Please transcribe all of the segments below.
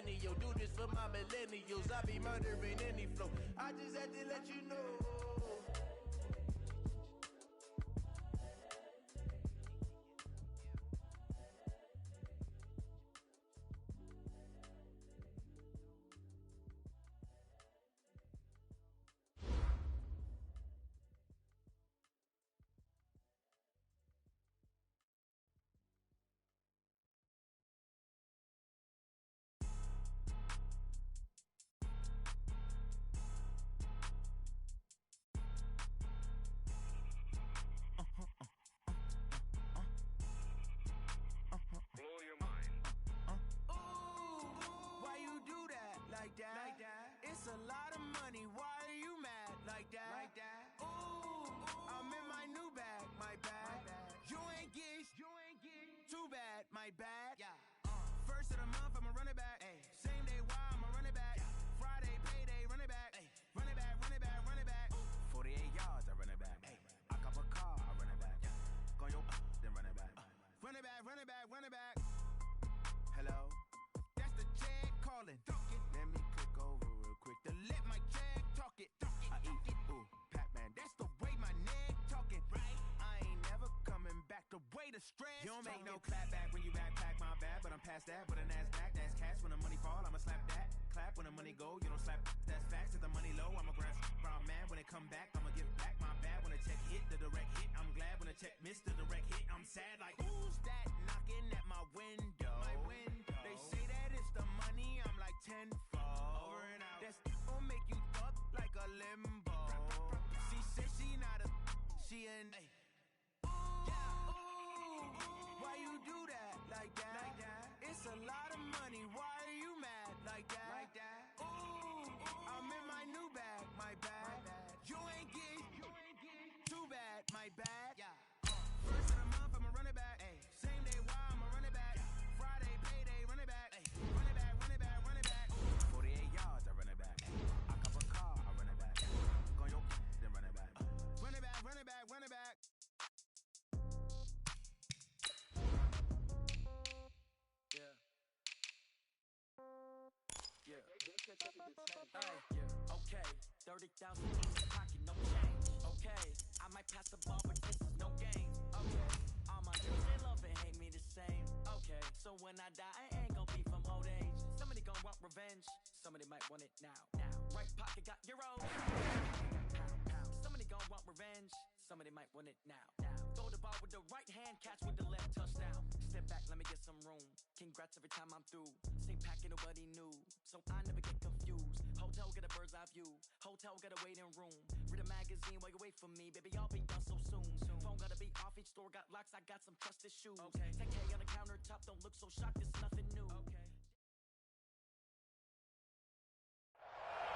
perennial. Do this for my millennials. I be murdering any flow. I just had to let you know. Like that. It's a lot of money. Why are you mad like that? Ooh, I'm in my new bag, my bad. You ain't get too bad, my bad. Yeah. First of the month, I'ma run it back. Ay. Same day, why I'ma run it back. Friday, payday, run it back. Ay. Run it back, run it back, run it back. 48 yards, I run it back. Ay. I cop a car, I run it back. Go your then run it back. Run it back, run it back, run it back. Hello, that's the check calling. Let me click over real quick to let my check talk it. I eat it, ooh, Pac-Man. That's the way my neck talking. Right? I ain't never coming back. The way the stress. You don't make no clap back when you backpack my bad, but I'm past that. But a NASDAQ, that's cash. When the money fall, I'ma slap that. Clap when the money go, you don't slap. That's facts. If the money low, I'ma grab brown man. When it come back, I'ma give back my bad. When the check hit, the direct hit. I'm glad when the check missed the direct hit. I'm sad like who's that knocking at my window? My window. They say that it's the money. I'm like tenfold. Over and out. That's gon' make you up like a limbo. She said she not a. She an. Ay. Why you do that like that? Like that? It's a lot of money. Why are you mad like that? Like that? Ooh, I'm in my new bag, my bad. You ain't get too bad, my bad. Yeah. First of the month, I'ma run it back. Ay. Same day, why I'ma run it back. Friday, payday, run it back. Ay. Run it back, run it back, run it back. 48 yards, I run it back. I cop a car, I run it back. Go your then run it back. Run it back, run it back, run it back. Okay, 30,000 in the pocket, no change. Okay, I might pass the ball, but this is no game. Okay, all my girls, they love and hate me the same. Okay, so when I die, I ain't gon' be from old age. Somebody gon' want revenge, somebody might want it now. Right pocket got euros. Somebody gon' want revenge, somebody might want it now. Throw the ball with the right hand, catch with the left, touchdown. Step back, let me get some room. Congrats every time I'm through. Same packet, nobody knew, so I never get confused. Hotel get a bird's eye view. Hotel got a waiting room. Read a magazine while you wait for me, baby. I'll be done so soon. Phone gotta be off. Each store got locks. I got some trusted shoes. Okay. 10K on the countertop. Don't look so shocked. It's nothing new.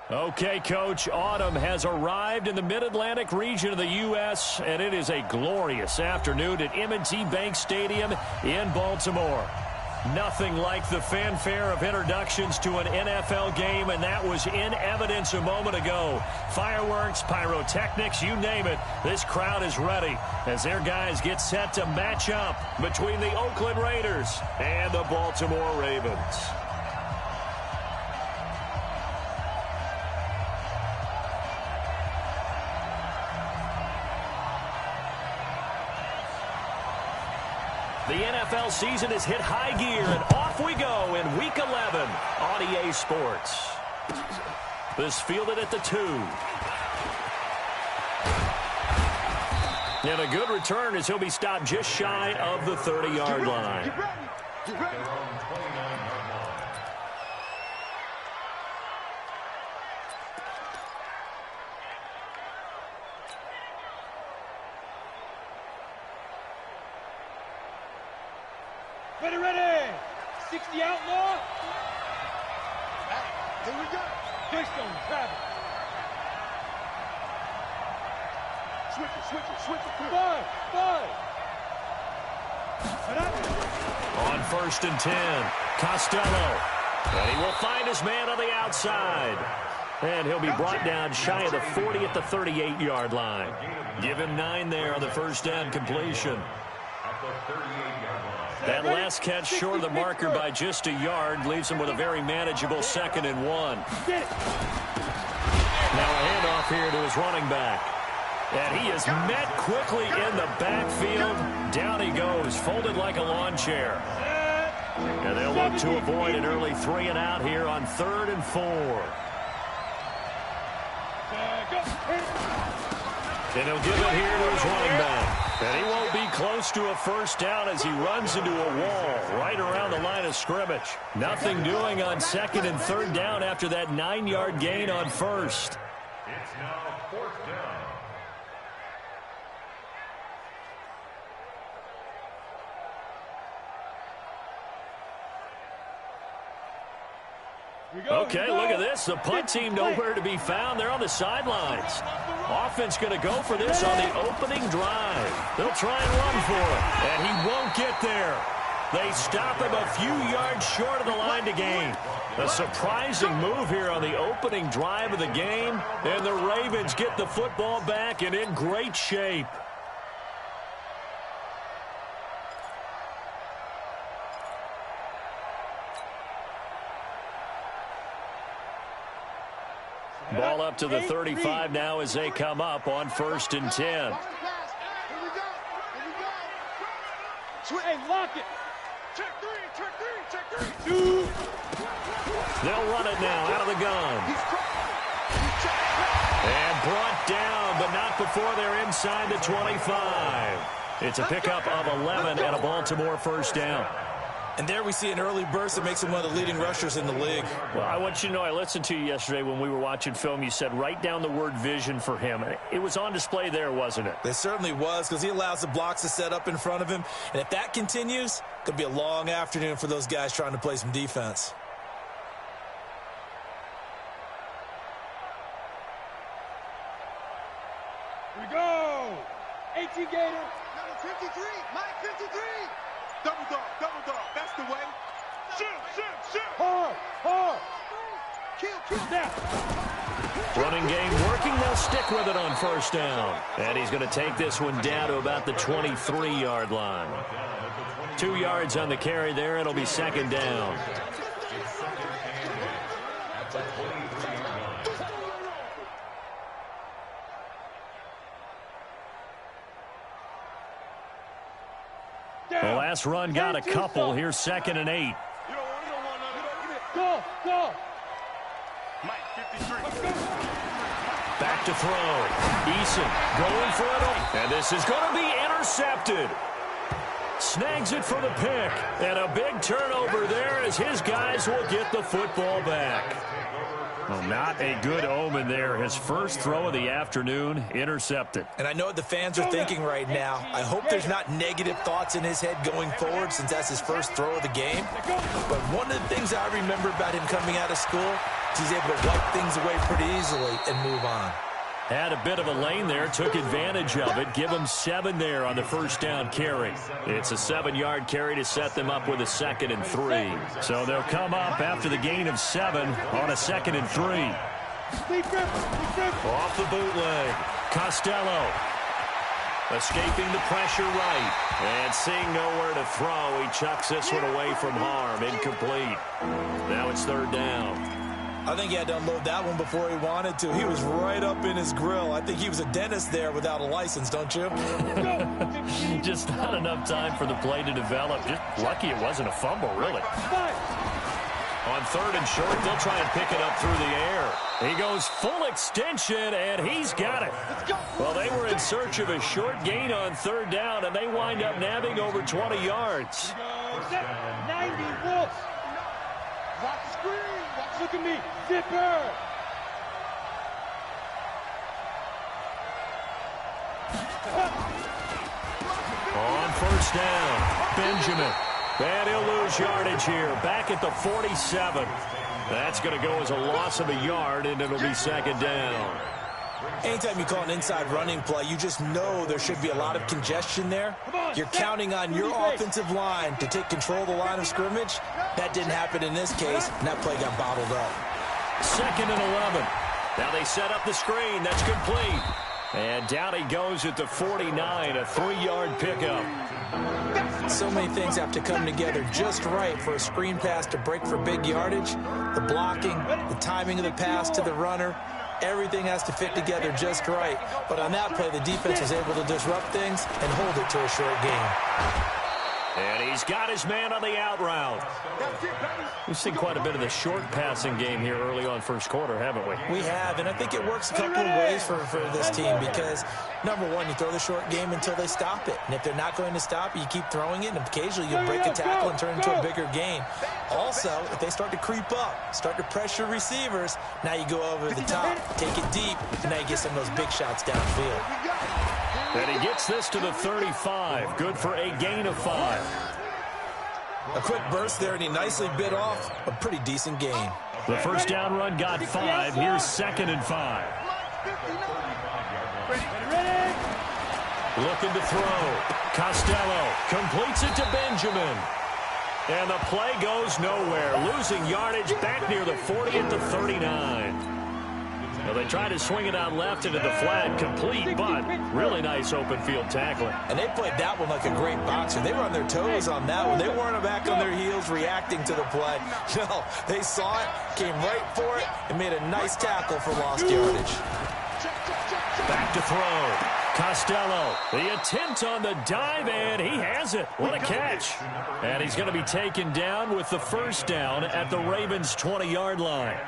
Okay, Coach, autumn has arrived in the Mid-Atlantic region of the U.S., and it is a glorious afternoon at M&T Bank Stadium in Baltimore. Nothing like the fanfare of introductions to an NFL game, and that was in evidence a moment ago. Fireworks, pyrotechnics, you name it. This crowd is ready as their guys get set to match up between the Oakland Raiders and the Baltimore Ravens. The NFL season has hit high gear, and off we go in Week 11 on EA Sports. This fielded at the 2. And a good return as he'll be stopped just shy of the 30-yard line. Get ready. Ready. 60 outlaw. Here we go. Keystone, travel. Switch it. Five. On 1st and 10, Costello. And he will find his man on the outside. And he'll be brought down shy of the 40 at the 38-yard line. Give him 9 there on the first down completion. At the 38-yard line. That last catch short of the marker by just a yard leaves him with a very manageable 2nd and 1. Now a handoff here to his running back. And he is met quickly in the backfield. Down he goes, folded like a lawn chair. And they'll look to avoid an early 3 and out here on 3rd and 4. And he'll give it here to his running back. And he won't be close to a first down as he runs into a wall right around the line of scrimmage. Nothing doing on 2nd and 3rd down after that 9-yard gain on 1st. It's now 4th down. Okay, look at this. The punt team nowhere to be found. They're on the sidelines. Offense going to go for this on the opening drive. They'll try and run for it, and he won't get there. They stop him a few yards short of the line to gain. A surprising move here on the opening drive of the game, and the Ravens get the football back and in great shape. Ball up to the 35 now as they come up on 1st and 10. Hey, lock it. Check three. Two. They'll run it now out of the gun. And brought down, but not before they're inside the 25. It's a pickup of 11 and a Baltimore first down. And there we see an early burst that makes him one of the leading rushers in the league. Well, I want you to know, I listened to you yesterday when we were watching film. You said write down the word vision for him. It was on display there, wasn't it? It certainly was, because he allows the blocks to set up in front of him. And if that continues, it could be a long afternoon for those guys trying to play some defense. Here we go. 18 Gator. Number 53. Mike 53. Double dog. That's the way. Shoot. Hard. Kill. Snap. Running game working. They'll stick with it on first down. And he's going to take this one down to about the 23-yard line. 2 yards on the carry there. It'll be 2nd down. The last run got a couple. Here's 2nd and 8. Go. Mike 53. Back to throw. Eason going for it. And this is going to be intercepted. Snags it for the pick. And a big turnover there as his guys will get the football back. Well, not a good omen there. His first throw of the afternoon intercepted. And I know what the fans are thinking right now. I hope there's not negative thoughts in his head going forward since that's his first throw of the game. But one of the things I remember about him coming out of school is he's able to wipe things away pretty easily and move on. Had a bit of a lane there, took advantage of it. Give him 7 there on the first down carry. It's a 7-yard carry to set them up with a 2nd and 3. So they'll come up after the gain of 7 on a 2nd and 3. Off the bootleg. Costello escaping the pressure right. And seeing nowhere to throw, he chucks this one away from harm. Incomplete. Now it's 3rd down. I think he had to unload that one before he wanted to. He was right up in his grill. I think he was a dentist there without a license, don't you? Just not enough time for the play to develop. Just lucky it wasn't a fumble, really. On 3rd and short, they'll try and pick it up through the air. He goes full extension, and he's got it. Well, they were in search of a short gain on 3rd down, and they wind up nabbing over 20 yards. 90 Wolf. Watch the screen. Look at me. Zipper. On first down, Benjamin. And he'll lose yardage here. Back at the 47. That's going to go as a loss of a yard, and it'll be 2nd down. Anytime you call an inside running play, you just know there should be a lot of congestion there. You're counting on your offensive line to take control of the line of scrimmage. That didn't happen in this case, and that play got bottled up. 2nd and 11. Now they set up the screen. That's complete. And down he goes at the 49, a 3-yard pickup. So many things have to come together just right for a screen pass to break for big yardage. The blocking, the timing of the pass to the runner, everything has to fit together just right. But on that play, the defense was able to disrupt things and hold it to a short game. And he's got his man on the out route. We've seen quite a bit of the short passing game here early on first quarter, haven't we? We have, and I think it works a couple of ways for this team because, number one, you throw the short game until they stop it. And if they're not going to stop it, you keep throwing it, and occasionally you'll break a tackle and turn it into a bigger game. Also, if they start to creep up, start to pressure receivers, now you go over the top, take it deep, and now you get some of those big shots downfield. And he gets this to the 35. Good for a gain of 5. A quick burst there, and he nicely bit off a pretty decent gain. The first down run got 5. Here's 2nd and 5. Looking to throw. Costello completes it to Benjamin. And the play goes nowhere. Losing yardage back near the 40 at the 39. Well, they tried to swing it out left into the flat, complete, but really nice open field tackling. And they played that one like a great boxer. They were on their toes on that one. They weren't back on their heels reacting to the play. No, they saw it, came right for it, and made a nice tackle for lost yardage. Back to throw. Costello, the attempt on the dive, and he has it. What a catch. And he's going to be taken down with the first down at the Ravens' 20-yard line.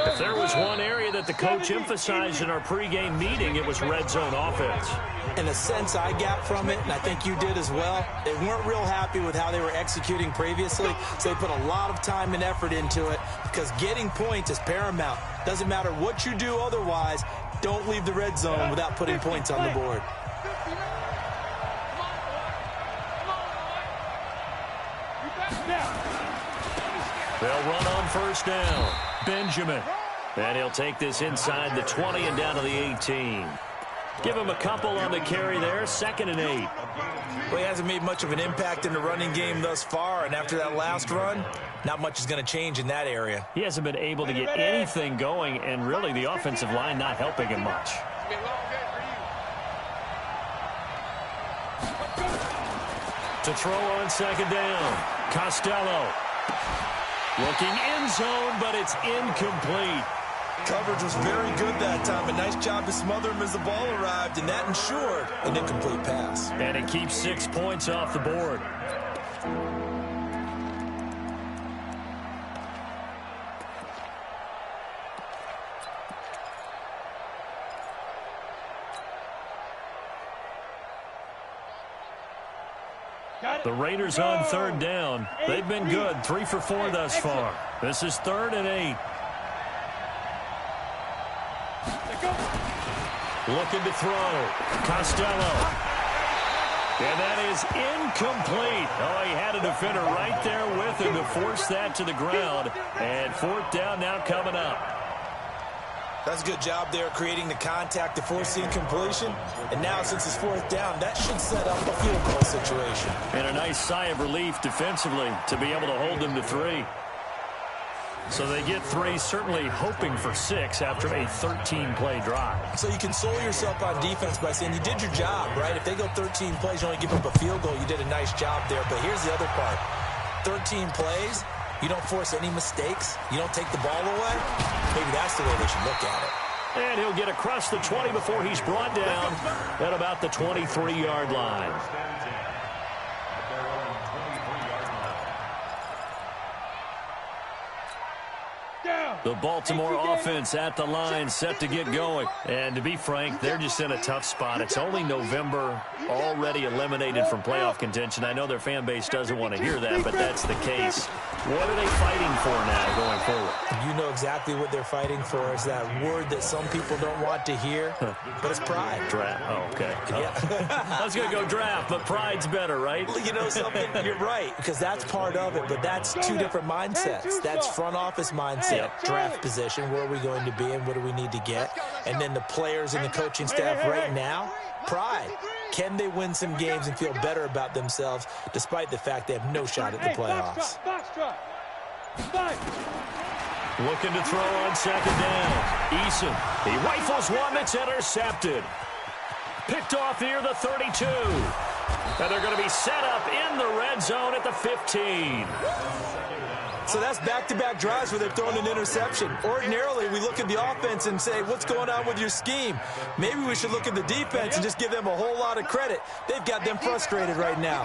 If there was one area that the coach emphasized in our pregame meeting, it was red zone offense. And the sense I got from it, and I think you did as well, they weren't real happy with how they were executing previously, so they put a lot of time and effort into it because getting points is paramount. Doesn't matter what you do otherwise, don't leave the red zone without putting points on the board. They'll run on first down. Benjamin. And he'll take this inside the 20 and down to the 18. Give him a couple on the carry there. 2nd and 8. Well, he hasn't made much of an impact in the running game thus far, and after that last run, not much is going to change in that area. He hasn't been able to get anything going, and really the offensive line not helping him much. To throw on 2nd down. Costello. Looking end zone, but it's incomplete. Coverage was very good that time. A nice job to smother him as the ball arrived, and that ensured an incomplete pass. And it keeps 6 points off the board. The Raiders on 3rd down. They've been good, 3 for 4 thus far. This is 3rd and 8. Looking to throw. Costello. And that is incomplete. Oh, he had a defender right there with him to force that to the ground. And 4th down now coming up. That's a good job there creating the contact to force the incompletion. And now since it's 4th down, that should set up a field goal situation. And a nice sigh of relief defensively to be able to hold them to 3. So they get 3, certainly hoping for 6 after a 13-play drive. So you console yourself on defense by saying you did your job, right? If they go 13 plays, you only give up a field goal, you did a nice job there. But here's the other part. 13 plays, you don't force any mistakes, you don't take the ball away. Maybe that's the way they should look at it. And he'll get across the 20 before he's brought down at about the 23-yard line. The Baltimore offense at the line, set to get going. And to be frank, they're just in a tough spot. It's only November, already eliminated from playoff contention. I know their fan base doesn't want to hear that, but that's the case. What are they fighting for now going forward? You know exactly what they're fighting for. Is that word that some people don't want to hear, but it's pride. Draft. Oh, okay. Yeah. I was going to go draft, but pride's better, right? Well, you know something? You're right, because that's part of it, but that's 2 different mindsets. That's front office mindset, draft position, where are we going to be and what do we need to get? And then the players and the coaching staff right now, pride. Can they win some games and feel better about themselves despite the fact they have no shot at the playoffs? Looking to throw on 2nd down. Eason, he rifles one that's intercepted. Picked off near the 32. And they're going to be set up in the red zone at the 15. So that's back-to-back drives where they've thrown an interception. Ordinarily, we look at the offense and say, what's going on with your scheme? Maybe we should look at the defense and just give them a whole lot of credit. They've got them frustrated right now.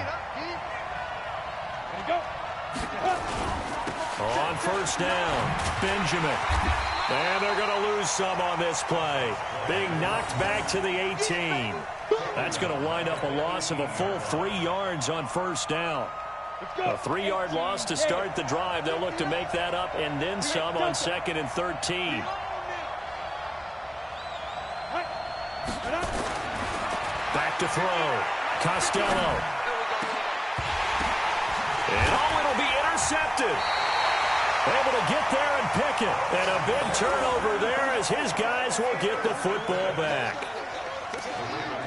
On first down, Benjamin. And they're going to lose some on this play. Being knocked back to the 18. That's going to wind up a loss of a full 3 yards on first down. A 3-yard loss to start the drive. They'll look to make that up and then some on 2nd and 13. Back to throw. Costello. And it'll be intercepted. Able to get there and pick it. And a big turnover there as his guys will get the football back.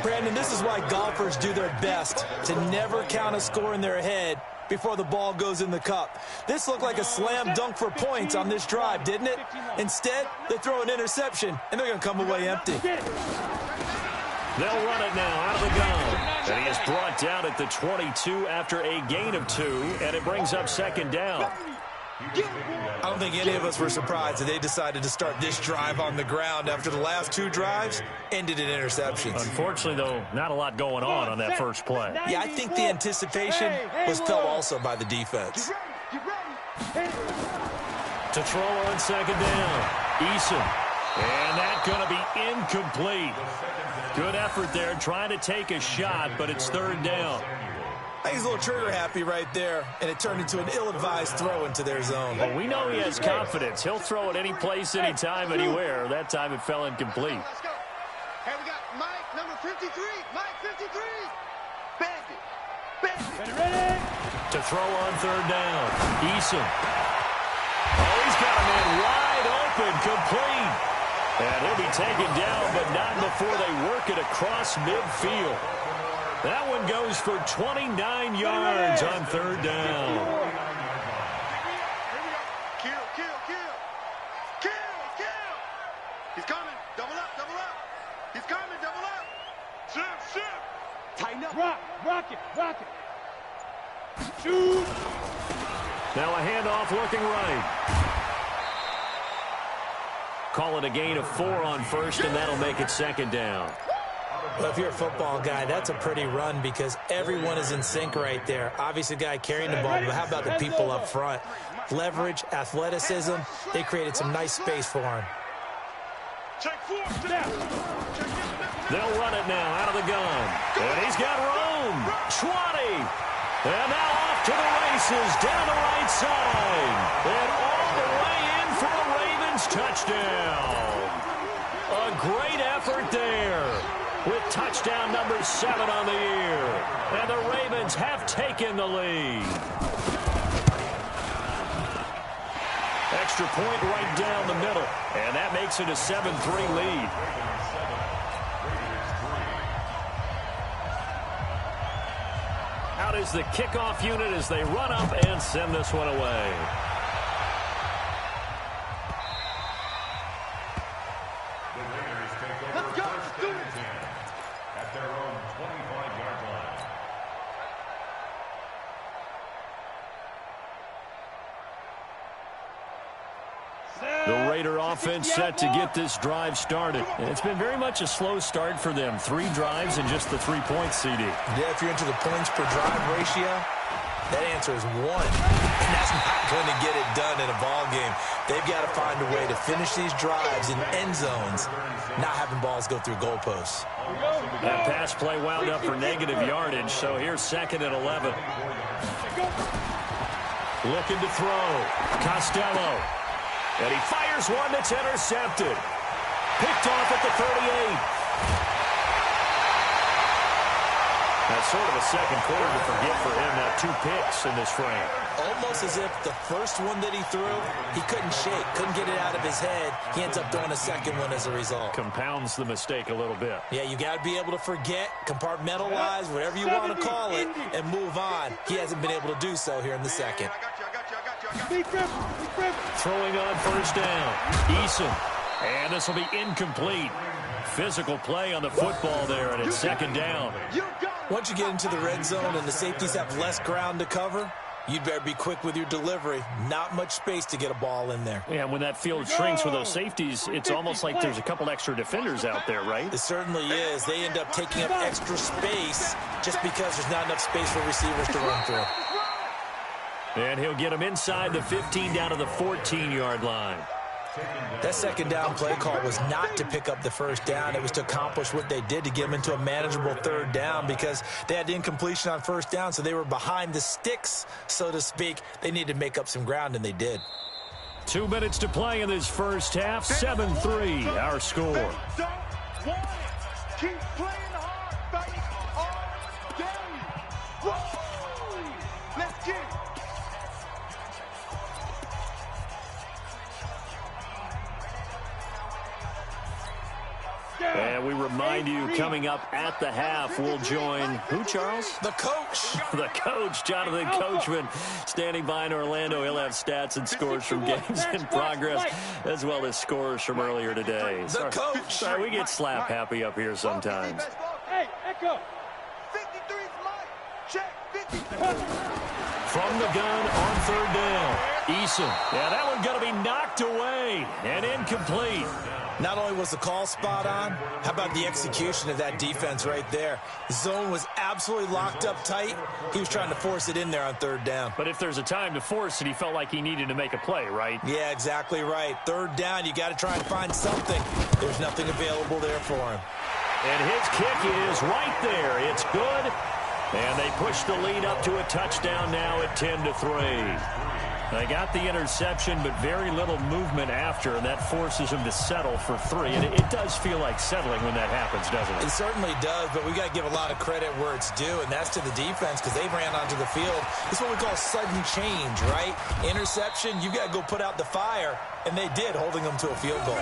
Brandon, this is why golfers do their best to never count a score in their head before the ball goes in the cup. This looked like a slam dunk for points on this drive, didn't it? Instead, they throw an interception, and they're going to come away empty. They'll run it now out of the gun. And he is brought down at the 22 after a gain of 2, and it brings up 2nd down. I don't think any of us were surprised that they decided to start this drive on the ground after the last 2 drives ended in interceptions. Unfortunately, though, not a lot going on that first play. Yeah, I think the anticipation was felt also by the defense. To throw on 2nd down, Eason. And that's going to be incomplete. Good effort there, trying to take a shot, but it's 3rd down. I think he's a little trigger happy right there, and it turned into an ill-advised throw into their zone. Well, we know he has confidence. He'll throw it any place, anytime, anywhere. That time it fell incomplete. Let's go. Hey, we got Mike, number 53. Mike, 53. Bandit. Ready? To throw on 3rd down, Eason. Oh, he's got a man wide open, complete. And he'll be taken down, but not before they work it across midfield. That one goes for 29 yards on 3rd down. Kill. He's coming. Double up. He's coming. Double up. Shift. Tighten up. Rock it. Shoot. Now a handoff looking right. Call it a gain of 4 on 1st, and that'll make it 2nd down. Well, if you're a football guy, that's a pretty run because everyone is in sync right there. Obviously, the guy carrying the ball, but how about the people up front? Leverage, athleticism, they created some nice space for him. They'll run it now out of the gun. And he's got room. 20. And now off to the races down the right side. And all the way in for a Ravens touchdown. A great effort there, with touchdown number 7 on the year. And the Ravens have taken the lead. Extra point right down the middle. And that makes it a 7-3 lead. Out is the kickoff unit as they run up and send this one away. The Raider offense set to get this drive started. It's been very much a slow start for them. 3 drives and just the 3 points, CD. Yeah, if you're into the points per drive ratio, that answer is 1. And that's not going to get it done in a ball game. They've got to find a way to finish these drives in end zones, not having balls go through goalposts. That pass play wound up for negative yardage, so here's 2nd and 11. Looking to throw. Costello. And he fires one that's intercepted. Picked off at the 38. That's sort of a second quarter to forget for him. Now 2 picks in this frame. Almost as if the first one that he threw, he couldn't shake, couldn't get it out of his head. He ends up throwing a second one as a result. Compounds the mistake a little bit. Yeah, you got to be able to forget, compartmentalize, whatever you want to call it, and move on. He hasn't been able to do so here in the second. Throwing on first down. Eason. And this will be incomplete. Physical play on the football there, and it's 2nd down. You got it. Once you get into the red zone and the safeties have less ground to cover, you'd better be quick with your delivery. Not much space to get a ball in there. Yeah, when that field shrinks with those safeties, it's almost like there's a couple extra defenders out there, right? It certainly is. They end up taking up extra space just because there's not enough space for receivers to run through. And he'll get them inside the 15 down to the 14-yard line. That second down play call was not to pick up the first down. It was to accomplish what they did to get them into a manageable third down because they had incompletion on first down, so they were behind the sticks, so to speak. They needed to make up some ground, and they did. 2 minutes to play in this first half. 7-3, our score. Don't want it. Keep playing hard, baby. All day. Whoa. Let's get it. And we remind you, coming up at the half, we'll join who, Charles? The coach. The coach, Jonathan Coachman, standing by in Orlando. He'll have stats and scores from games in progress, as well as scores from earlier today. The coach. Sorry, we get slap happy up here sometimes. Hey, Echo. 53's Mike. Check 50. From the gun on third down, Eason. Yeah, that one going to be knocked away and incomplete. Not only was the call spot on, how about the execution of that defense right there? The zone was absolutely locked up tight. He was trying to force it in there on third down. But if there's a time to force it, he felt like he needed to make a play, right? Yeah, exactly right. Third down, you got to try and find something. There's nothing available there for him. And his kick is right there. It's good. And they push the lead up to a touchdown now at 10-3. They got the interception, but very little movement after, and that forces him to settle for 3. And it does feel like settling when that happens, doesn't it? It certainly does, but we got to give a lot of credit where it's due, and that's to the defense because they ran onto the field. This is what we call sudden change, right? Interception, you got to go put out the fire, and they did, holding them to a field goal.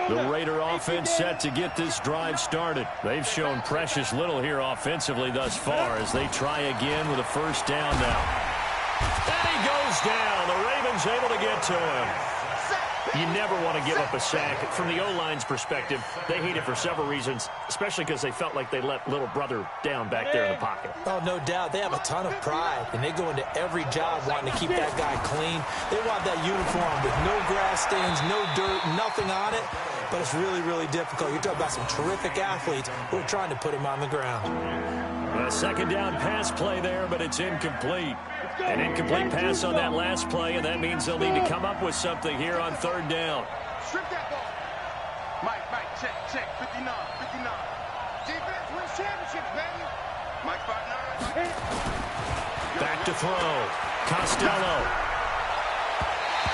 The Raider offense set to get this drive started. They've shown precious little here offensively thus far as they try again with a first down now. And he goes down. The Ravens able to get to him. You never want to give up a sack. From the O-line's perspective, they hate it for several reasons, especially because they felt like they let little brother down back there in the pocket. Oh, no doubt. They have a ton of pride, and they go into every job wanting to keep that guy clean. They want that uniform with no grass stains, no dirt, nothing on it, but it's really, really difficult. You're talking about some terrific athletes who are trying to put him on the ground. A second down pass play there, but it's incomplete. An incomplete pass on that last play, and that means they'll need to come up with something here on third down. Strip that ball. Mike, check. 59. Defense wins championships, baby. Mike 59. Back to throw. Costello.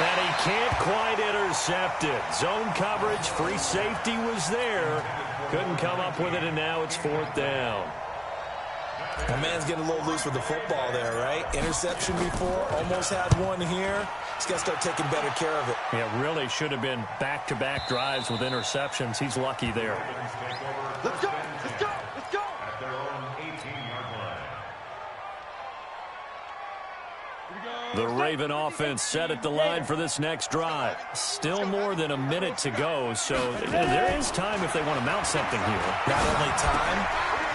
And he can't quite intercept it. Zone coverage, free safety was there. Couldn't come up with it, and now it's fourth down. My man's getting a little loose with the football there, right? Interception before, almost had one here. He's got to start taking better care of it. Yeah, really should have been back-to-back drives with interceptions. He's lucky there. Let's go. At their own 18-yard line. The Raven offense set at the line for this next drive. Still more than a minute to go, so there is time if they want to mount something here. Not only time,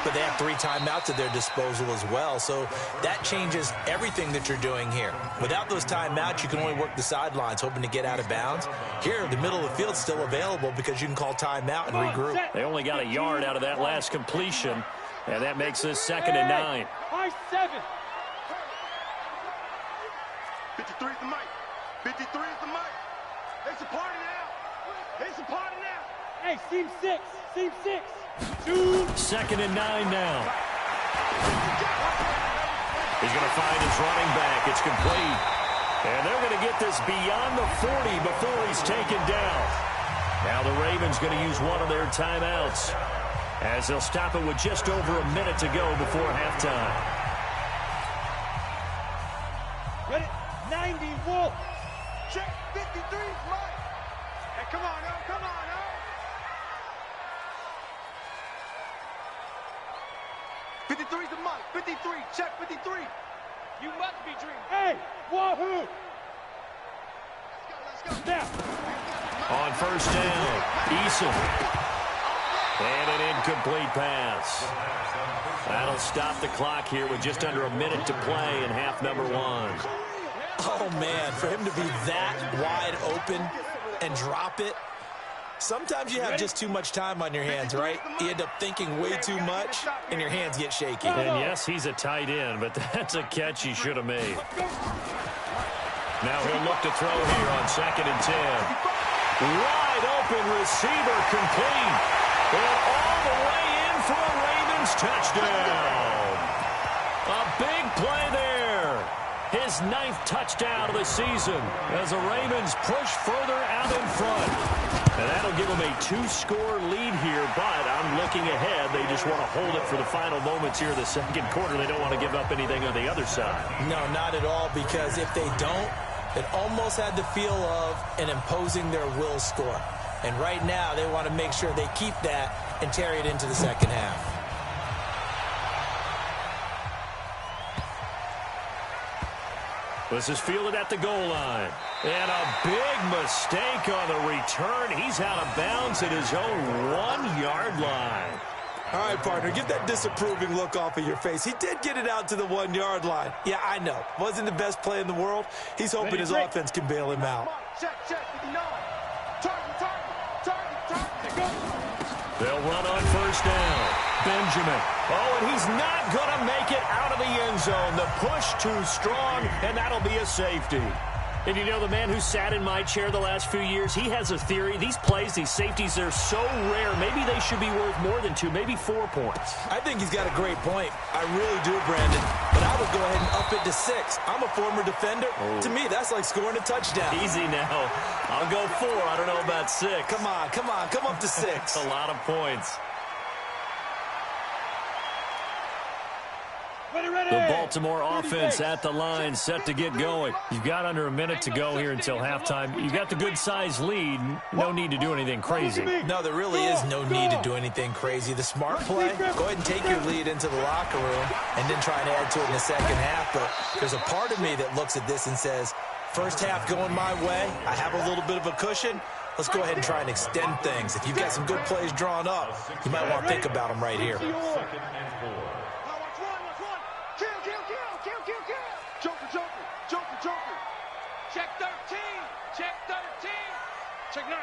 but they have 3 timeouts at their disposal as well. So that changes everything that you're doing here. Without those timeouts, you can only work the sidelines, hoping to get out of bounds. Here, the middle of the field's still available because you can call timeout and regroup. They only got a yard out of that last completion, and that makes this 2nd and 9. High 7. 53 is the mic. 53 is the mic. It's a party now. Hey, seam 6. 2nd and 9 now. He's going to find his running back. It's complete. And they're going to get this beyond the 40 before he's taken down. Now the Ravens going to use one of their timeouts as they'll stop it with just over a minute to go before halftime. Ready? 90 Wolf. Check 53 is Mike. Hey, come on, yo. 53 is the mic. 53. Check 53. You must be dreaming. Hey, Wahoo. Let's go. Now. On first down, Eason. And an incomplete pass. That'll stop the clock here with just under a minute to play in half number 1. Oh, man, for him to be that wide open and drop it. Sometimes you have just too much time on your hands, right? You end up thinking way too much, and your hands get shaky. And yes, he's a tight end, but that's a catch he should have made. Now he'll look to throw here on 2nd and 10. Wide open receiver complete. And all the way in for a Ravens touchdown. A big play there. His 9th touchdown of the season as the Ravens push further out in front. And that'll give them a 2-score lead here, but I'm looking ahead. They just want to hold it for the final moments here in the second quarter. They don't want to give up anything on the other side. No, not at all, because if they don't, it almost had the feel of an imposing their will score. And right now, they want to make sure they keep that and carry it into the second half. This is fielded at the goal line. And a big mistake on the return. He's out of bounds at his own 1-yard line. All right, partner, get that disapproving look off of your face. He did get it out to the 1-yard line. Yeah, I know. Wasn't the best play in the world. He's hoping his offense can bail him out. Check, 59. Target. They'll run on first down. Benjamin. Oh, and he's not going to make it out of the end zone. The push too strong, and that'll be a safety. And you know, the man who sat in my chair the last few years, he has a theory. These plays, these safeties, they're so rare. Maybe they should be worth more than 2, maybe 4 points. I think he's got a great point. I really do, Brandon. But I would go ahead and up it to 6. I'm a former defender. Oh. To me, that's like scoring a touchdown. Easy now. I'll go 4. I don't know about 6. Come on. Come up to 6. A lot of points. The Baltimore offense at the line, set to get going. You've got under a minute to go here until halftime. You've got the good-sized lead. No need to do anything crazy. No, there really is no need to do anything crazy. The smart play, go ahead and take your lead into the locker room and then try and add to it in the second half. But there's a part of me that looks at this and says, first half going my way, I have a little bit of a cushion. Let's go ahead and try and extend things. If you've got some good plays drawn up, you might want to think about them right here.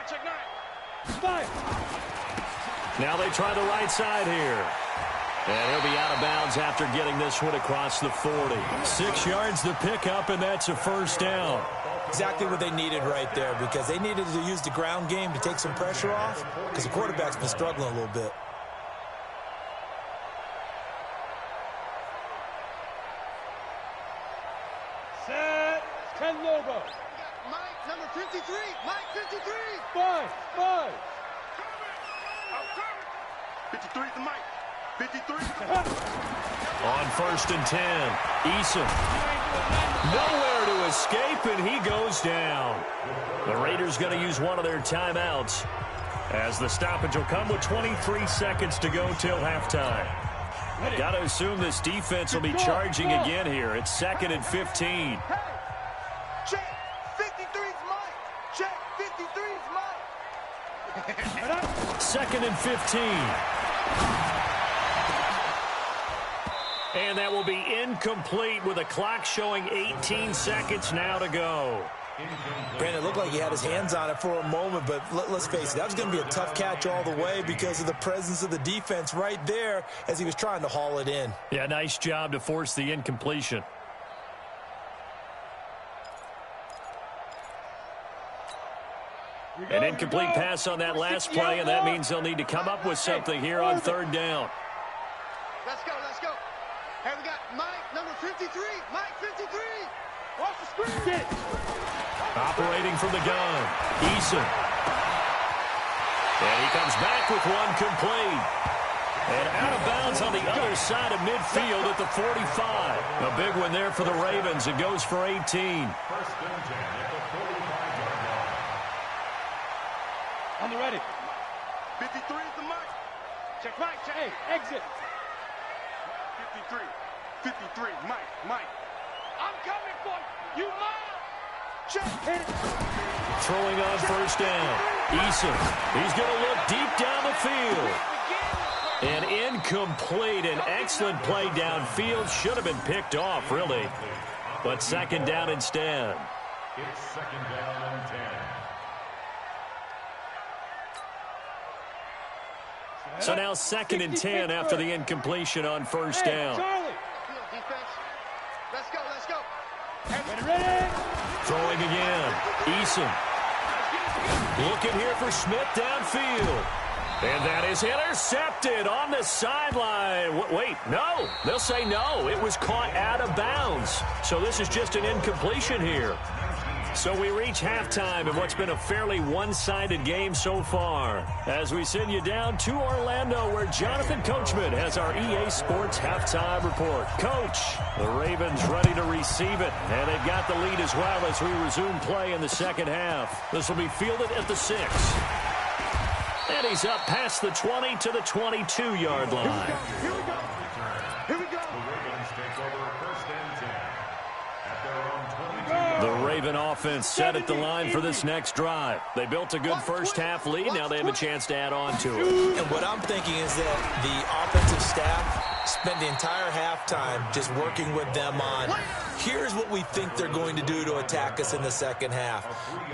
Check 9. Now they try the right side here. And he'll be out of bounds after getting this one across the 40. 6 yards the pickup, and that's a first down. Exactly what they needed right there, because they needed to use the ground game to take some pressure off, because the quarterback's been struggling a little bit. Set. 10 logo. Mike, number 53. Mike, 53. 5. 53 to Mike. 53. On first and 10, Eason. Nowhere to escape, and he goes down. The Raiders going to use one of their timeouts, as the stoppage will come with 23 seconds to go till halftime. Got to assume this defense will be charging again here. It's 2nd and 15. Check 53's Mike. Check 53's Mike. 2nd and 15. And that will be incomplete with a clock showing 18 seconds now to go. Brandon, it looked like he had his hands on it for a moment, but let's face it, that was going to be a tough catch all the way because of the presence of the defense right there as he was trying to haul it in. Yeah, nice job to force the incompletion. An incomplete pass on that last play, and that means they'll need to come up with something here on 3rd down. Let's go. Hey, we got Mike, number 53. Mike, 53. Watch the screen. Operating from the gun, Eason. And he comes back with one complete. And out of bounds on the other side of midfield at the 45. A big one there for the Ravens. It goes for 18. On the ready. 53 is the Mike. Check Mike. Hey, exit. 53. Mike. I'm coming for you. You Mike. Throwing on first down. Eason, he's going to look deep down the field. And incomplete. An excellent play downfield. Should have been picked off, really. But second down instead. It's second down and 10. So now second and 10 after the incompletion on first down. Let's go, let's go. Ready? Throwing again. Eason. Looking here for Smith downfield. And that is intercepted on the sideline. Wait, no. They'll say no. It was caught out of bounds. So this is just an incompletion here. So we reach halftime in what's been a fairly one-sided game so far. As we send you down to Orlando, where Jonathan Coachman has our EA Sports halftime report. Coach, the Ravens ready to receive it, and they've got the lead as well as we resume play in the second half. This will be fielded at the 6. And he's up past the 20 to the 22-yard line. Here we go. Here we go. The Ravens take over first and 10 at their own 22. The Raven offense set at the line for this next drive. They built a good first half lead. Now they have a chance to add on to it. And what I'm thinking is that the offensive staff spent the entire halftime just working with them on, here's what we think they're going to do to attack us in the second half.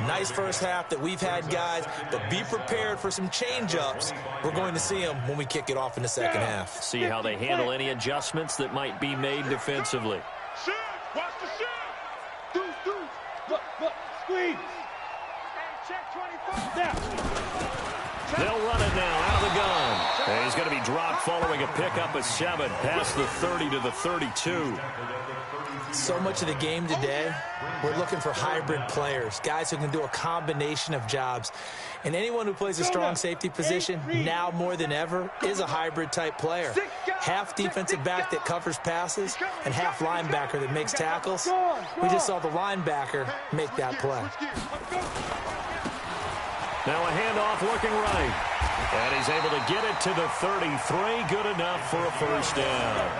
Nice first half that we've had, guys, but be prepared for some change-ups. We're going to see them when we kick it off in the second half. See how they handle any adjustments that might be made defensively. Shoot. Watch the shoot. Look, squeeze. Hey, check 24. Now. They'll run it now out of the gun. And he's going to be dropped following a pickup of 7 past the 30 to the 32. So much of the game today, we're looking for hybrid players, guys who can do a combination of jobs. And anyone who plays a strong safety position, now more than ever, is a hybrid-type player. Half defensive back that covers passes and half linebacker that makes tackles. We just saw the linebacker make that play. Now a handoff looking right. And he's able to get it to the 33. Good enough for a first down.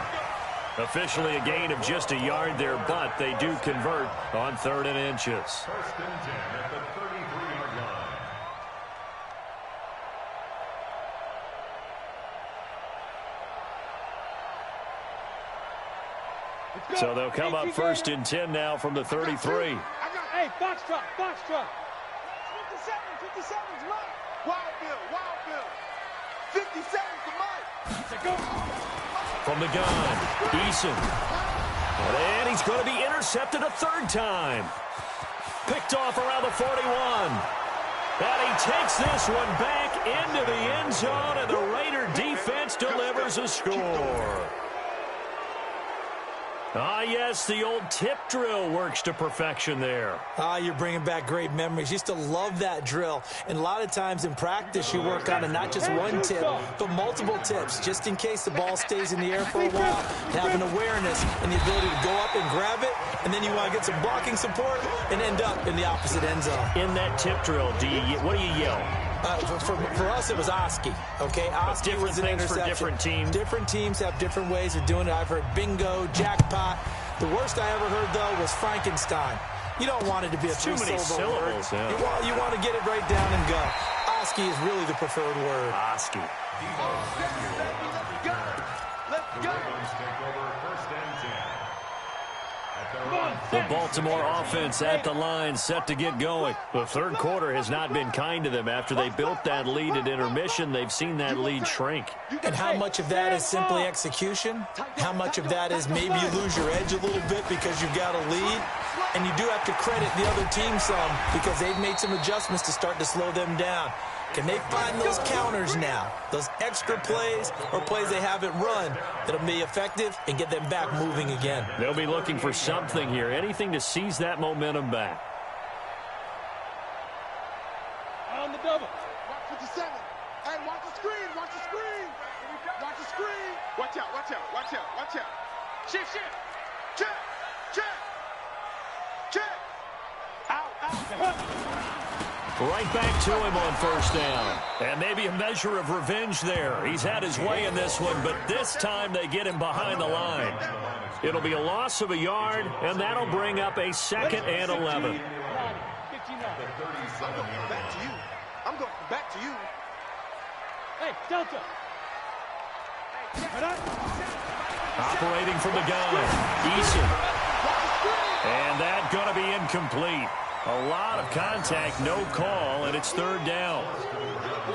Officially a gain of just a yard there, but they do convert on 3rd and inches. First and 10 at the 33-yard line. So they'll come up 1st and 10 now from the 33. Hey, box truck. 57's mine. Wild Bill. 57's the mine. From the gun, Eason. And he's going to be intercepted a 3rd time. Picked off around the 41. And he takes this one back into the end zone, and the Raider defense delivers a score. Ah, yes, the old tip drill works to perfection there. Ah, you're bringing back great memories. Used to love that drill. And a lot of times in practice, you work on it, not just one tip, but multiple tips, just in case the ball stays in the air for a while. Have an awareness and the ability to go up and grab it, and then you want to get some blocking support and end up in the opposite end zone. In that tip drill, what do you yell? For us, it was Oski. Okay, Oski was an interception. For different teams. Different teams have different ways of doing it. I've heard bingo, jackpot. The worst I ever heard, though, was Frankenstein. You don't want it to be a three-syllable word. Yeah. You want to get it right down and go. Oski is really the preferred word. Oski. Let's go. Ravens take over first and 10 at their own. The Baltimore offense at the line, set to get going. The 3rd quarter has not been kind to them. After they built that lead at intermission, they've seen that lead shrink. And how much of that is simply execution? How much of that is maybe you lose your edge a little bit because you've got a lead? And you do have to credit the other team some because they've made some adjustments to start to slow them down. Can they find those counters now, those extra plays or plays they haven't run that'll be effective and get them back moving again? They'll be looking for something here, anything to seize that momentum back. On the double. Watch 57. And watch the screen. Watch the screen. Watch the screen. Watch out. Shift. Check. Out. Right back to him on first down. And maybe a measure of revenge there. He's had his way in this one, but this time they get him behind the line. It'll be a loss of a yard, and that'll bring up a 2nd and 11. the 37-yard Back to line. you. I'm going back to you. Hey, Delta. Operating from the gun, Eason. And that's going to be incomplete. A lot of contact, no call, and it's third down.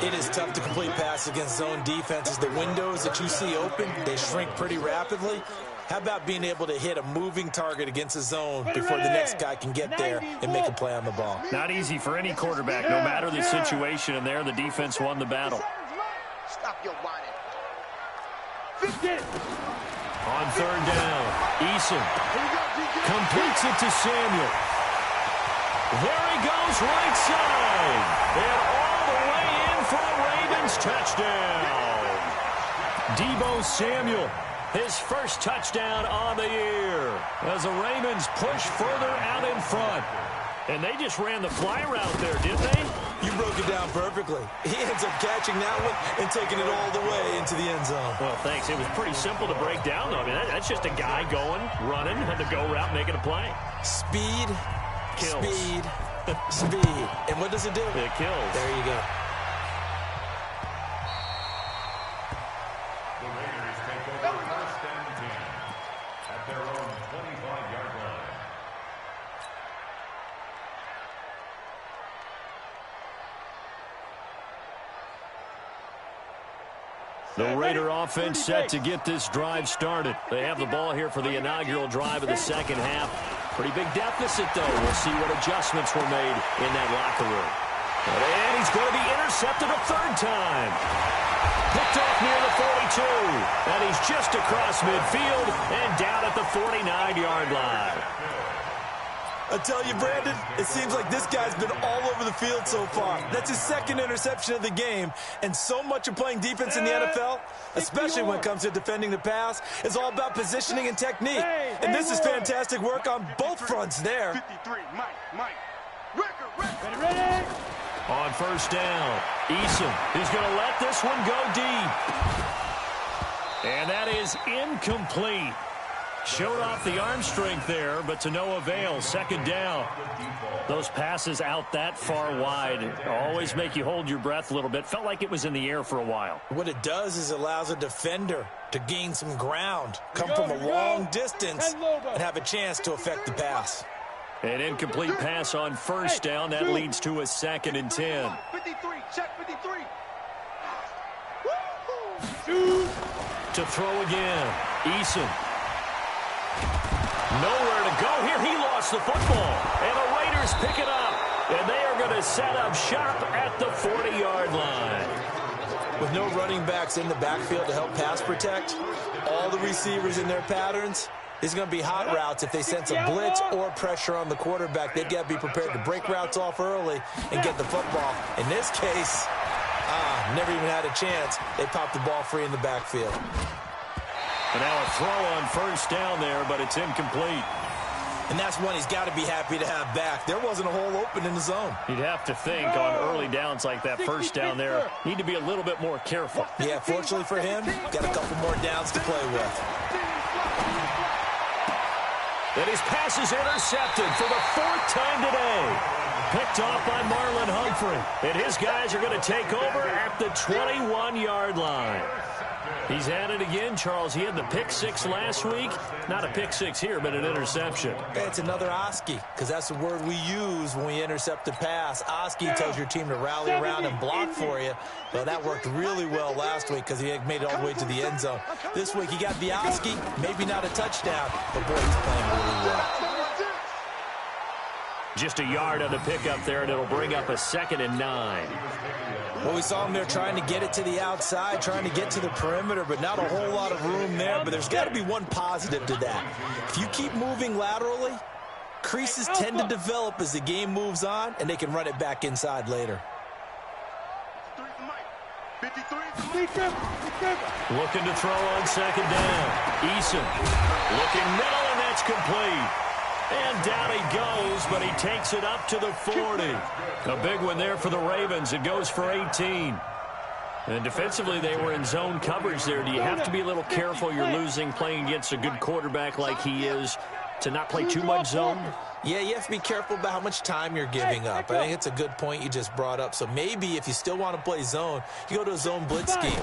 It is tough to complete passes against zone defenses. The windows that you see open, they shrink pretty rapidly. How about being able to hit a moving target against a zone before the next guy can get there and make a play on the ball? Not easy for any quarterback, no matter the situation, and there the defense won the battle. Stop your whining. On third down, Eason completes it to Samuel. There he goes, right side. And all the way in for a Ravens touchdown. Deebo Samuel, his first touchdown on the year, as the Ravens push further out in front. And they just ran the fly route there, didn't they? You broke it down perfectly. He ends up catching that one and taking it all the way into the end zone. Well, thanks. It was pretty simple to break down, though. I mean, that's just a guy going, running, on the go route, making a play. Speed, Kills. speed, speed. And what does it do? It kills. There you go. The Raiders take over first and 10 at their own 25-yard line. The Raider offense set to get this drive started. They have the ball here for the inaugural drive of the second half. Pretty big deficit, though. We'll see what adjustments were made in that locker room. And he's going to be intercepted a third time. Picked off near the 42. And he's just across midfield and down at the 49-yard line. I tell you, Brandon, it seems like this guy's been all over the field so far. That's his second interception of the game. And so much of playing defense in the NFL, especially when it comes to defending the pass, is all about positioning and technique. And this is fantastic work on both fronts there. 53, Mike. Record. Ready. On first down, Eason is going to let this one go deep. And that is incomplete. Showed off the arm strength there, but to no avail. Second down. Those passes out that far wide always make you hold your breath a little bit. Felt like it was in the air for a while. What it does is it allows a defender to gain some ground, come from a long distance, and have a chance to affect the pass. An incomplete pass on first down. That leads to a second and 10. 53, check 53. To throw again, Eason. Nowhere to go here. He lost the football. And the Raiders pick it up. And they are going to set up shop at the 40-yard line. With no running backs in the backfield to help pass protect, all the receivers in their patterns, it's going to be hot routes if they sense a blitz or pressure on the quarterback. They've got to be prepared to break routes off early and get the football. In this case, never even had a chance. They popped the ball free in the backfield. And now a throw on first down there, but it's incomplete. And that's one he's got to be happy to have back. There wasn't a hole open in the zone. You'd have to think on early downs like that first down there, need to be a little bit more careful. Yeah, fortunately for him, got a couple more downs to play with. And his pass is intercepted for the fourth time today. Picked off by Marlon Humphrey. And his guys are going to take over at the 21-yard line. He's at it again, Charles. He had the pick six last week. Not a pick six here, but an interception. It's another Oski, because that's the word we use when we intercept a pass. Oski tells your team to rally around and block for you. Well, that worked really well last week because he had made it all the way to the end zone. This week he got the Oski, maybe not a touchdown, but boy, he's playing really well. Just a yard on the pickup there, and it'll bring up a 2nd and 9. Well, we saw him there trying to get it to the outside, trying to get to the perimeter, but not a whole lot of room there. But there's got to be one positive to that. If you keep moving laterally, creases tend to develop as the game moves on, and they can run it back inside later. 53. Looking to throw on second down. Eason looking middle, and that's complete. And down he goes, but he takes it up to the 40. A big one there for the Ravens. It goes for 18. And defensively, they were in zone coverage there. Do you have to be a little careful? You're losing playing against a good quarterback like he is to not play too much zone? Yeah, you have to be careful about how much time you're giving up. I think it's a good point you just brought up. So maybe if you still want to play zone, you go to a zone blitz scheme,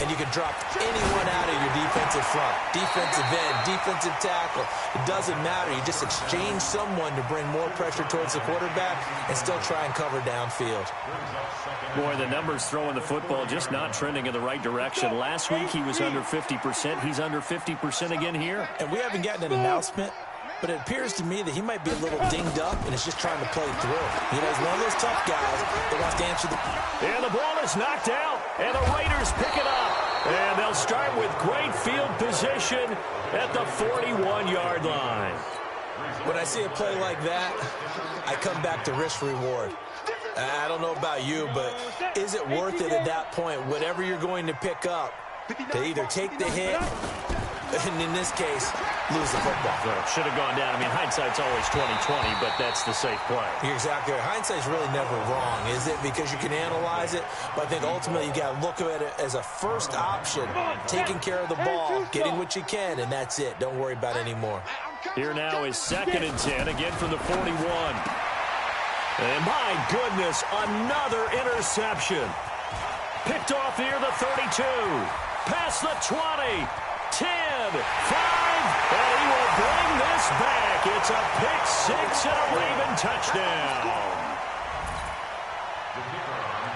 and you can drop anyone out of your defensive front, defensive end, defensive tackle. It doesn't matter. You just exchange someone to bring more pressure towards the quarterback and still try and cover downfield. Boy, the numbers throwing the football just not trending in the right direction. Last week he was under 50%. He's under 50% again here. And we haven't gotten an announcement, but it appears to me that he might be a little dinged up and is just trying to play through. You know, he's one of those tough guys that wants to answer the... And the ball is knocked out, and the Raiders pick it up. And they'll start with great field position at the 41-yard line. When I see a play like that, I come back to risk-reward. I don't know about you, but is it worth it at that point, whatever you're going to pick up, to either take the hit, and in this case, lose the football? Well, should have gone down. I mean, hindsight's always 20/20, but that's the safe play. You're exactly right. Hindsight's really never wrong, is it? Because you can analyze it, but I think ultimately you got to look at it as a first option, taking care of the ball, getting what you can, and that's it. Don't worry about any more. Here now is 2nd and 10, again from the 41. And my goodness, another interception. Picked off near the 32. Past the 20. 10, 5, and he will bring this back. It's a pick-6 and a Raven touchdown.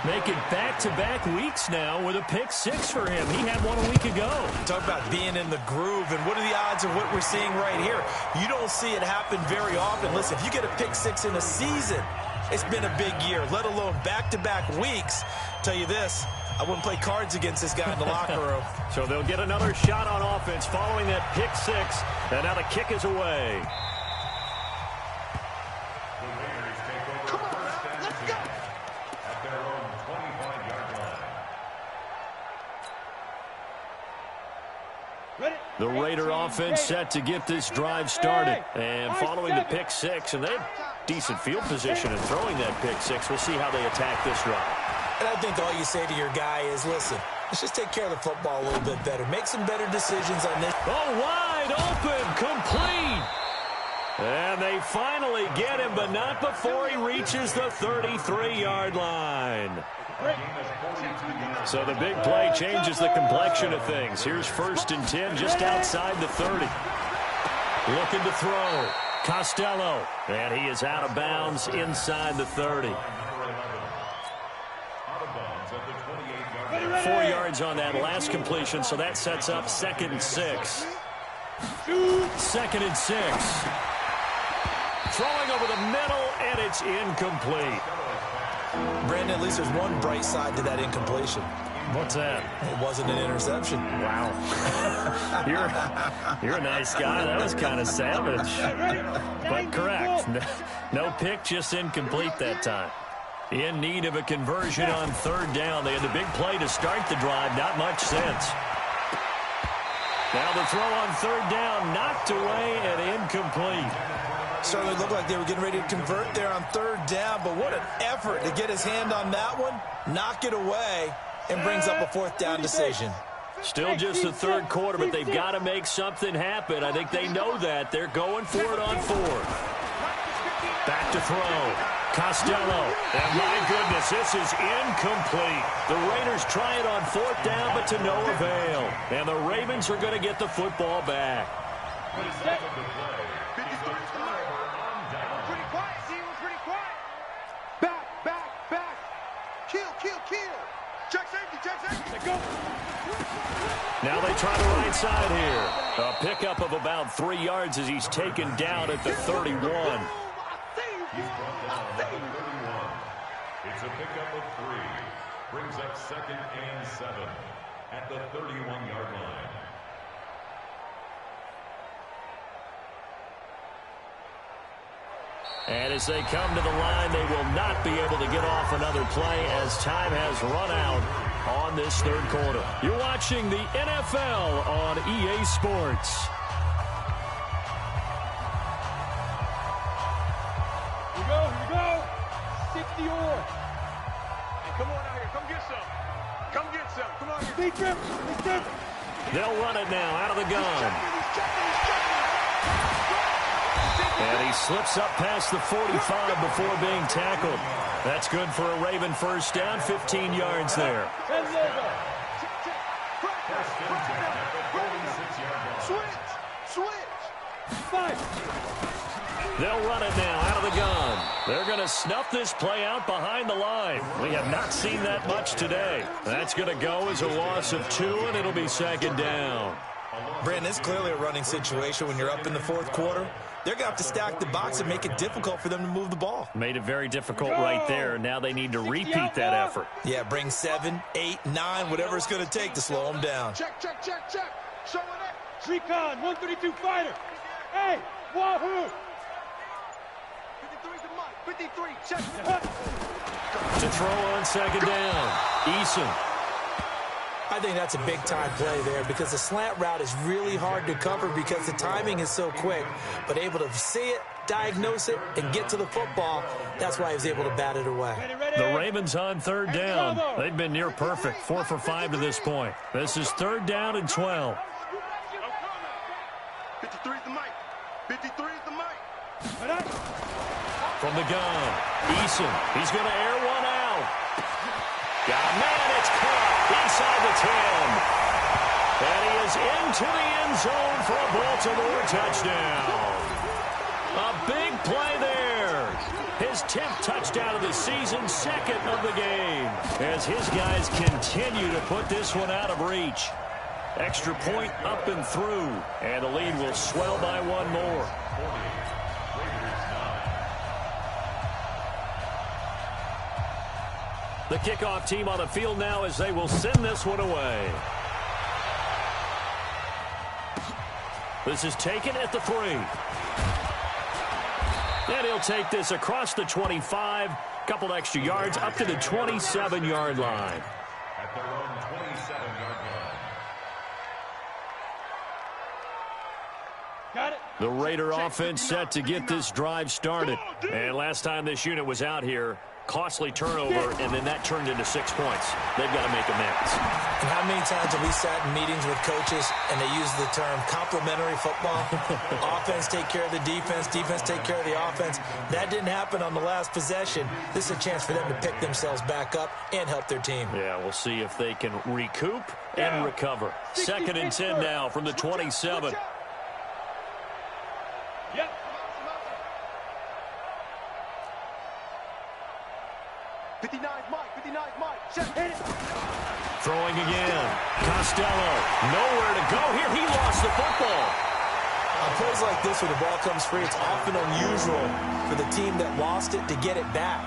Make it back-to-back weeks now with a pick-6 for him. He had one a week ago. Talk about being in the groove, and what are the odds of what we're seeing right here? You don't see it happen very often. Listen, if you get a pick-6 in a season, it's been a big year, let alone back-to-back weeks. Tell you this, I wouldn't play cards against this guy in the locker room. So they'll get another shot on offense following that pick-6, and now the kick is away. The Raiders take over first and 10 at their own 25-yard line. The Raider offense set to get this drive started. And following the pick-6, and they have decent field position in throwing that pick-6. We'll see how they attack this drive. And I think all you say to your guy is, listen, let's just take care of the football a little bit better. Make some better decisions on this. Oh, wide open, complete. And they finally get him, but not before he reaches the 33-yard line. So the big play changes the complexion of things. Here's 1st and 10 just outside the 30. Looking to throw. Costello. And he is out of bounds inside the 30. 4 yards on that last completion, so that sets up 2nd and 6. 2nd and 6. Throwing over the middle, and it's incomplete. Brandon, at least there's one bright side to that incompletion. What's that? It wasn't an interception. Wow. You're a nice guy. That was kind of savage. But correct. No pick, just incomplete that time. In need of a conversion on 3rd down. They had the big play to start the drive. Not much sense. Now the throw on 3rd down. Knocked away and incomplete. Certainly looked like they were getting ready to convert there on 3rd down, but what an effort to get his hand on that one, knock it away, and brings up a 4th down decision. Still just the 3rd quarter, but they've got to make something happen. I think they know that. They're going for it on 4th. Back to throw. Costello. And my goodness, this is incomplete. The Raiders try it on 4th down, but to no avail. And the Ravens are going to get the football back. Now they try the right side here. A pickup of about 3 yards as he's taken down at the 31. He's brought down at the 31. It's a pickup of 3. Brings up 2nd and 7 at the 31-yard line. And as they come to the line, they will not be able to get off another play as time has run out on this 3rd quarter. You're watching the NFL on EA Sports. Here we go. 60 or. Hey, come on out here. Come get some. Come get some. Come on here. Big grip. They'll run it now out of the gun. And he slips up past the 45 before being tackled. That's good for a Raven first down, 15 yards there. They'll run it now out of the gun. They're going to snuff this play out behind the line. We have not seen that much today. That's going to go as a loss of 2, and it'll be second down. Brandon, it's clearly a running situation when you're up in the fourth quarter. They're going to have to stack the box and make it difficult for them to move the ball. Made it very difficult right there. Now they need to repeat that effort. Yeah, bring 7, 8, 9, whatever it's going to take to slow them down. Check. Show it up. Recon, 132 fighter. Hey, wahoo. 53 to Mike. 53, check. To throw on second down, Eason. I think that's a big-time play there because the slant route is really hard to cover because the timing is so quick. But able to see it, diagnose it, and get to the football, that's why he was able to bat it away. The Ravens on third down. They've been near perfect, 4 for 5 to this point. This is third down and 12. 53 is the mic. 53 is the mic. From the gun, Eason. He's going to air one out. Got a man, it's caught inside the 10. And he is into the end zone for a Baltimore touchdown. A big play there. His 10th touchdown of the season, second of the game. As his guys continue to put this one out of reach. Extra point up and through. And the lead will swell by one more. The kickoff team on the field now as they will send this one away. This is taken at the 3. And he'll take this across the 25. Couple extra yards up to the 27-yard line. At their own 27-yard line. Got it. The Raider offense set to get this drive started. And last time this unit was out here, costly turnover, and then that turned into 6 points. They've got to make amends. And how many times have we sat in meetings with coaches and they use the term complementary football? Offense take care of the defense, defense take care of the offense. That didn't happen on the last possession. This is a chance for them to pick themselves back up and help their team. Yeah, we'll see if they can recoup and recover. Second and 10 now from the 27. Yep. Throwing again. Costello. Nowhere to go here. He lost the football. On plays like this where the ball comes free, it's often unusual for the team that lost it to get it back.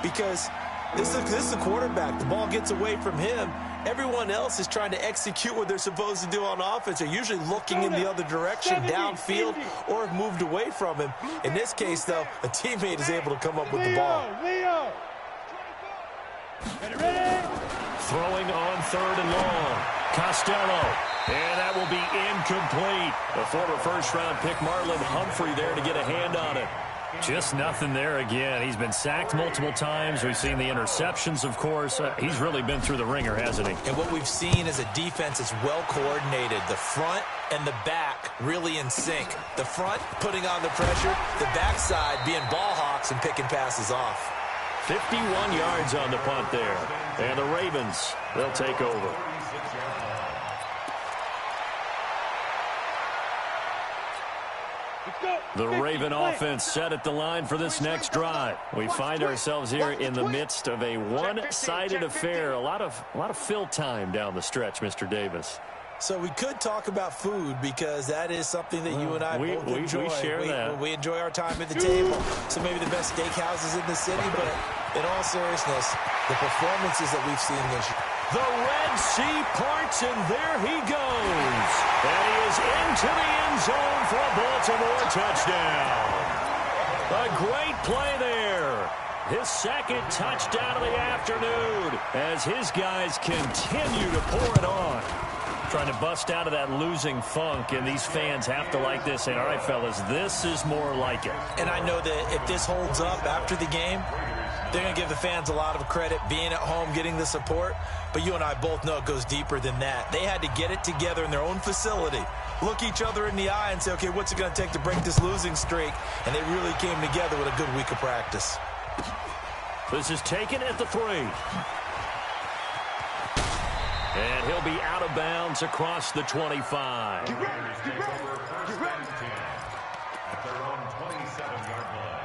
Because this is a quarterback. The ball gets away from him. Everyone else is trying to execute what they're supposed to do on offense. They're usually looking in the other direction, downfield, or have moved away from him. In this case, though, a teammate is able to come up with the ball. Leo. Ready? Throwing on third and long. Costello. And that will be incomplete. The former first-round pick, Marlon Humphrey, there to get a hand on it. Just nothing there again. He's been sacked multiple times. We've seen the interceptions, of course. He's really been through the ringer, hasn't he? And what we've seen is a defense that's well coordinated. The front and the back really in sync. The front putting on the pressure. The backside being ball hawks and picking passes off. 51 yards on the punt there. And the Ravens, they'll take over. The Raven offense set at the line for this next drive. We find ourselves here in the midst of a one-sided affair. A lot of fill time down the stretch, Mr. Davis. So we could talk about food because that is something that you and I both enjoy. We share that. We enjoy our time at the table. So maybe the best steakhouses in the city, but in all seriousness, the performances that we've seen this year. The Red Sea parts, and there he goes. And he is into the end zone for a Baltimore touchdown. A great play there. His second touchdown of the afternoon as his guys continue to pour it on. Trying to bust out of that losing funk, and these fans have to like this. And all right, fellas, this is more like it. And I know that if this holds up after the game, they're going to give the fans a lot of credit being at home, getting the support. But you and I both know it goes deeper than that. They had to get it together in their own facility look each other in the eye and say, okay, what's it going to take to break this losing streak? And they really came together with a good week of practice. This is taken at the 3. And he'll be out of bounds across the 25. Get ready. At their own 27-yard line.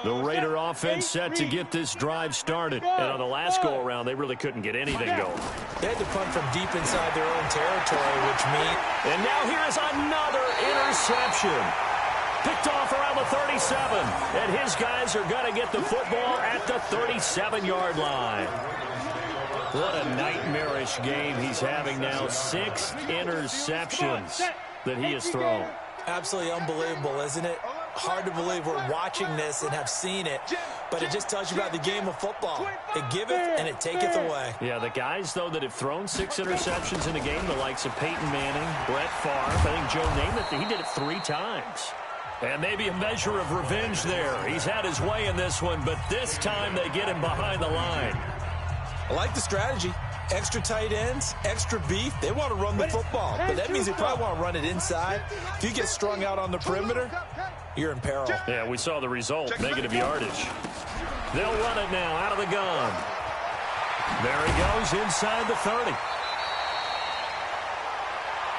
The Raider offense set to get this drive started. And on the last go-around, they really couldn't get anything going. They had to punt from deep inside their own territory, which means... And now here's another interception. Picked off around the 37. And his guys are going to get the football at the 37-yard line. What a nightmarish game he's having now. 6 interceptions that he has thrown. Absolutely unbelievable, isn't it? Hard to believe we're watching this and have seen it, but it just tells you about the game of football. It giveth and it taketh away. Yeah, the guys, though, that have thrown 6 interceptions in the game, the likes of Peyton Manning, Brett Favre, I think Joe Namath, he did it 3 times. And maybe a measure of revenge there. He's had his way in this one, but this time they get him behind the line. I like the strategy. Extra tight ends, extra beef. They want to run the football, but that means they probably want to run it inside. If you get strung out on the perimeter, you're in peril. Yeah, we saw the result, negative yardage. They'll run it now out of the gun. There he goes inside the 30.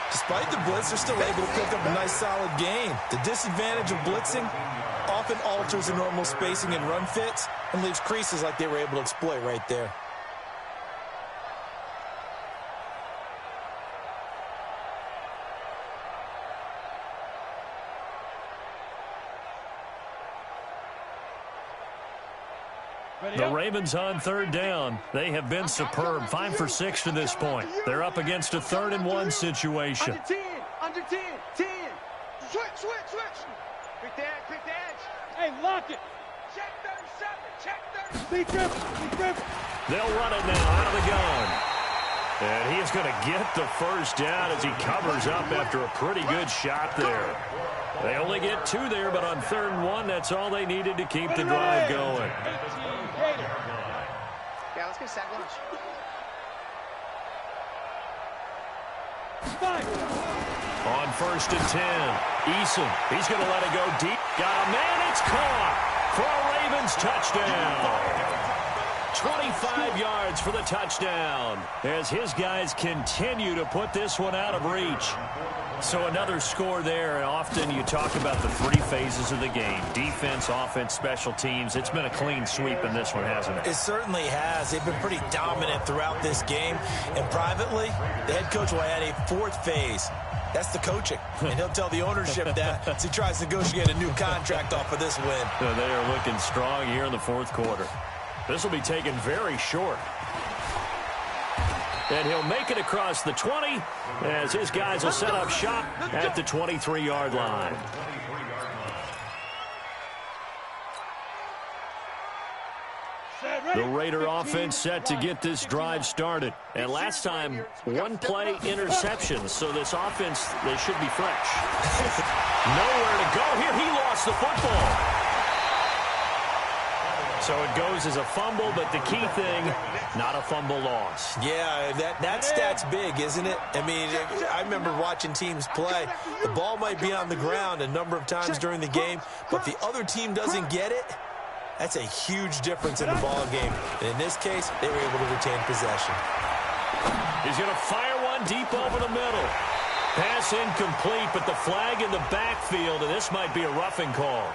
Despite the blitz, they're still able to pick up a nice solid gain. The disadvantage of blitzing often alters the normal spacing and run fits and leaves creases like they were able to exploit right there. The Ravens on 3rd down. They have been superb. 5 for 6 to this point. They're up against a 3rd and 1 situation. Under 10. Switch. Quick the edge. Hey, lock it. Check 37. Be careful. They'll run it now out of the gun. And he is going to get the first down as he covers up after a pretty good shot there. They only get 2 there, but on 3rd and 1, that's all they needed to keep the drive going. Yeah, let's get sack lunch. On 1st and 10, Eason, he's going to let it go deep. Got a man, it's caught for a Ravens touchdown. 25 yards for the touchdown as his guys continue to put this one out of reach. So another score there, and often you talk about the 3 phases of the game. Defense, offense, special teams. It's been a clean sweep in this one, hasn't it? It certainly has. They've been pretty dominant throughout this game. And privately, the head coach will add a 4th phase. That's the coaching. And he'll tell the ownership that as he tries to negotiate a new contract off of this win. So they are looking strong here in the 4th quarter. This will be taken very short. And he'll make it across the 20 as his guys will set up shop at the 23-yard line. The Raider offense set to get this drive started. And last time, 1-play interceptions. So this offense, they should be fresh. Nowhere to go here. He lost the football. So it goes as a fumble, but the key thing, not a fumble loss. Yeah, that stat's big, isn't it? I mean, I remember watching teams play. The ball might be on the ground a number of times during the game, but if the other team doesn't get it, that's a huge difference in the ball game. And in this case, they were able to retain possession. He's going to fire one deep over the middle. Pass incomplete, but the flag in the backfield, and this might be a roughing call.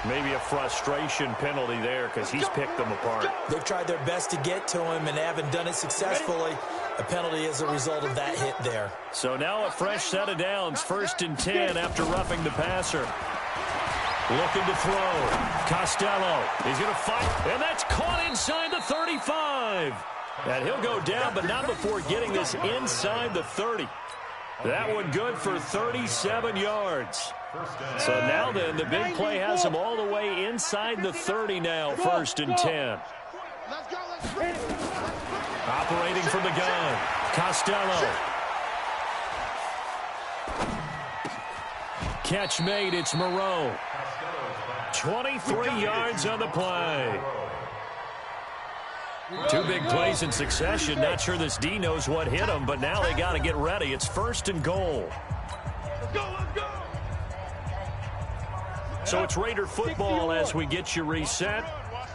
Maybe a frustration penalty there because he's picked them apart. They've tried their best to get to him and haven't done it successfully. A penalty as a result of that hit there. So now a fresh set of downs. 1st and 10 after roughing the passer. Looking to throw. Costello. He's going to fight. And that's caught inside the 35. And he'll go down, but not before getting this inside the 30. That one good for 37 yards. So now then, the big play has him all the way inside the 30 now, 1st and 10. Operating from the gun, Costello. Catch made, it's Moreau. 23 yards on the play. Two big plays in succession. Not sure this D knows what hit him, but now they got to get ready. It's 1st and goal. Let's go. So it's Raider football as we get you reset.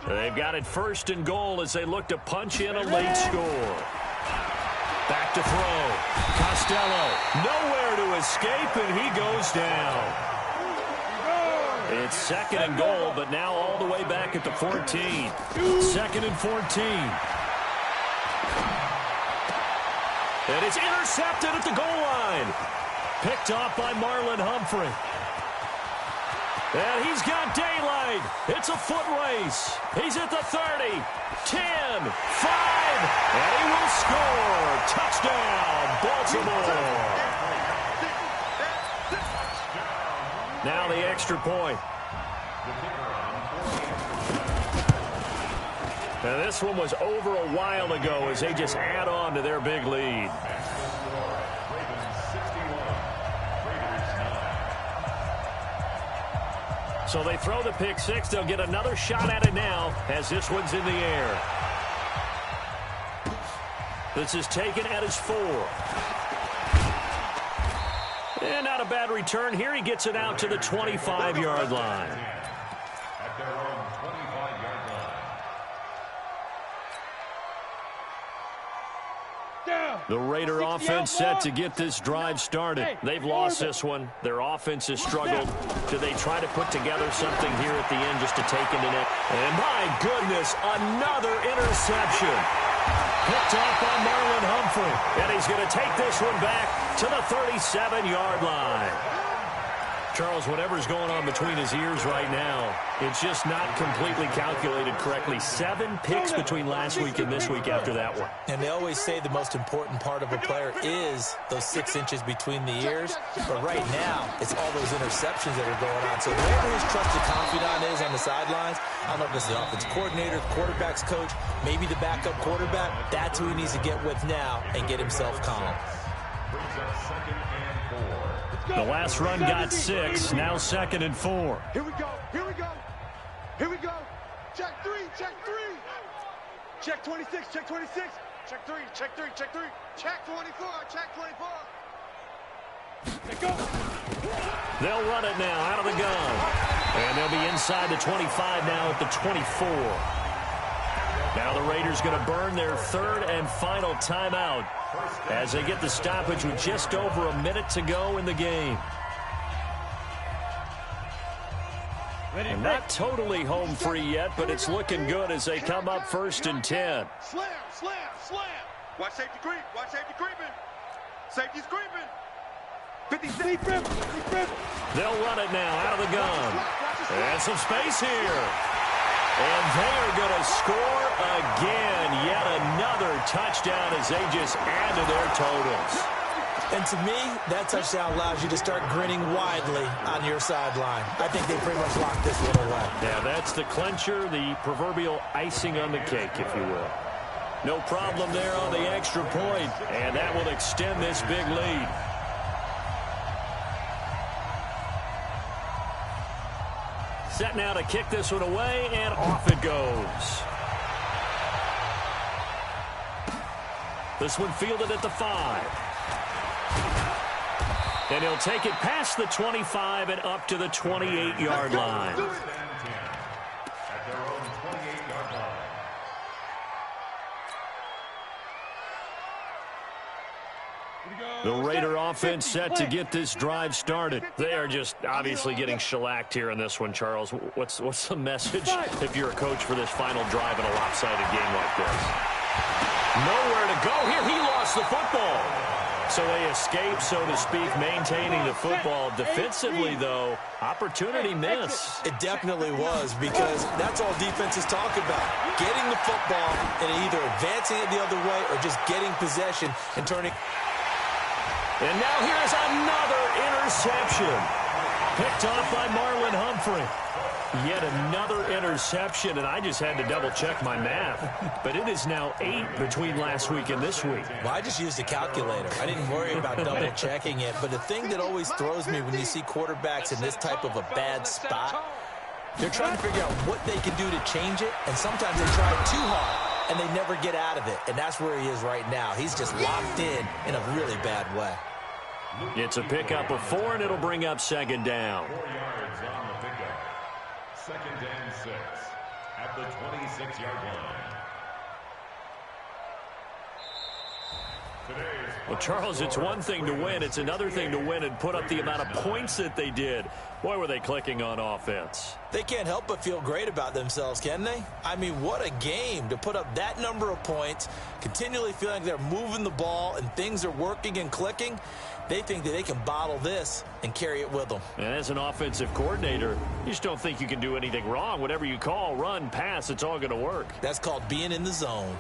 They've got it 1st and goal as they look to punch in a late score. Back to throw. Costello nowhere to escape, and he goes down. It's 2nd and goal, but now all the way back at the 14. 2nd and 14. And it's intercepted at the goal line. Picked off by Marlon Humphrey. And he's got daylight. It's a foot race. He's at the 30, 10, 5, and he will score. Touchdown, Baltimore. Now the extra point. Now this one was over a while ago as they just add on to their big lead. So they throw the pick six. They'll get another shot at it now as this one's in the air. This is taken at his 4. And not a bad return here. He gets it out to the 25-yard line. At their own 25-yard line. The Raider offense set to get this drive started. They've lost this one. Their offense has struggled. Do they try to put together something here at the end just to take into net? And my goodness, another interception. Picked off by Marlon Humphrey. And he's going to take this one back to the 37-yard line. Charles, whatever's going on between his ears right now, it's just not completely calculated correctly. 7 picks between last week and this week after that one. And they always say the most important part of a player is those 6 inches between the ears. But right now, it's all those interceptions that are going on. So whoever his trusted confidant is on the sidelines, I don't know if it's the offense coordinator, the quarterback's coach, maybe the backup quarterback, that's who he needs to get with now and get himself calm. Brings up 2nd and 4. The last run got 6, now 2nd and 4. Here we go. Check 3. Check 26, check 26. Check 3, check 3. Check 24, check 24. Let's go. They'll run it now out of the gun. And they'll be inside the 25 now at the 24. Now the Raiders going to burn their 3rd and final timeout as they get the stoppage with just over a minute to go in the game. And not totally home free yet, but it's looking good as they come up 1st and 10. Slam. Watch safety creeping. Safety's creeping. 56. They'll run it now out of the gun. And some space here. And they are going to score again. Yet another touchdown as they just add to their totals. And to me, that touchdown allows you to start grinning widely on your sideline. I think they pretty much locked this one away. Yeah, that's the clincher, the proverbial icing on the cake, if you will. No problem there on the extra point, and that will extend this big lead. Set now to kick this one away, and off it goes. This one fielded at the 5. And he'll take it past the 25 and up to the 28-yard line. At their own 28-yard line. The Raider offense set to get this drive started. They are just obviously getting shellacked here in this one, Charles. What's the message if you're a coach for this final drive in a lopsided game like this? Nowhere to go here. He lost the football. So they escape, so to speak, maintaining the football. Defensively, though, opportunity miss. It definitely was, because that's all defenses talk about. Getting the football and either advancing it the other way or just getting possession and turning. And now here's another interception. Picked off by Marlon Humphrey. Yet another interception, and I just had to double-check my math. But it is now 8 between last week and this week. Well, I just used a calculator. I didn't worry about double-checking it. But the thing that always throws me when you see quarterbacks in this type of a bad spot, they're trying to figure out what they can do to change it, and sometimes they try too hard. and they never get out of it. And that's where he is right now. He's just locked in a really bad way. It's a pickup of 4, and it'll bring up second down. 4 yards on the pickup. Second and 6 at the 26-yard line. Well, Charles, it's one thing to win. It's another thing to win and put up the amount of points that they did. Boy, were they clicking on offense. They can't help but feel great about themselves, can they? I mean, what a game to put up that number of points, continually feeling like they're moving the ball and things are working and clicking. They think that they can bottle this and carry it with them. And as an offensive coordinator, you just don't think you can do anything wrong. Whatever you call, run, pass, it's all going to work. That's called being in the zone.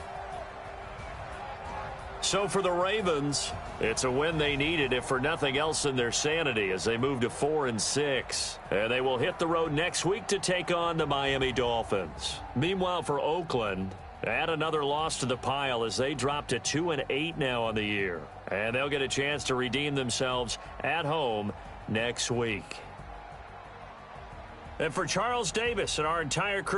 So for the Ravens, it's a win they needed, if for nothing else in their sanity, as they move to 4-6. And they will hit the road next week to take on the Miami Dolphins. Meanwhile, for Oakland, add another loss to the pile as they drop to 2-8 now on the year. And they'll get a chance to redeem themselves at home next week. And for Charles Davis and our entire crew,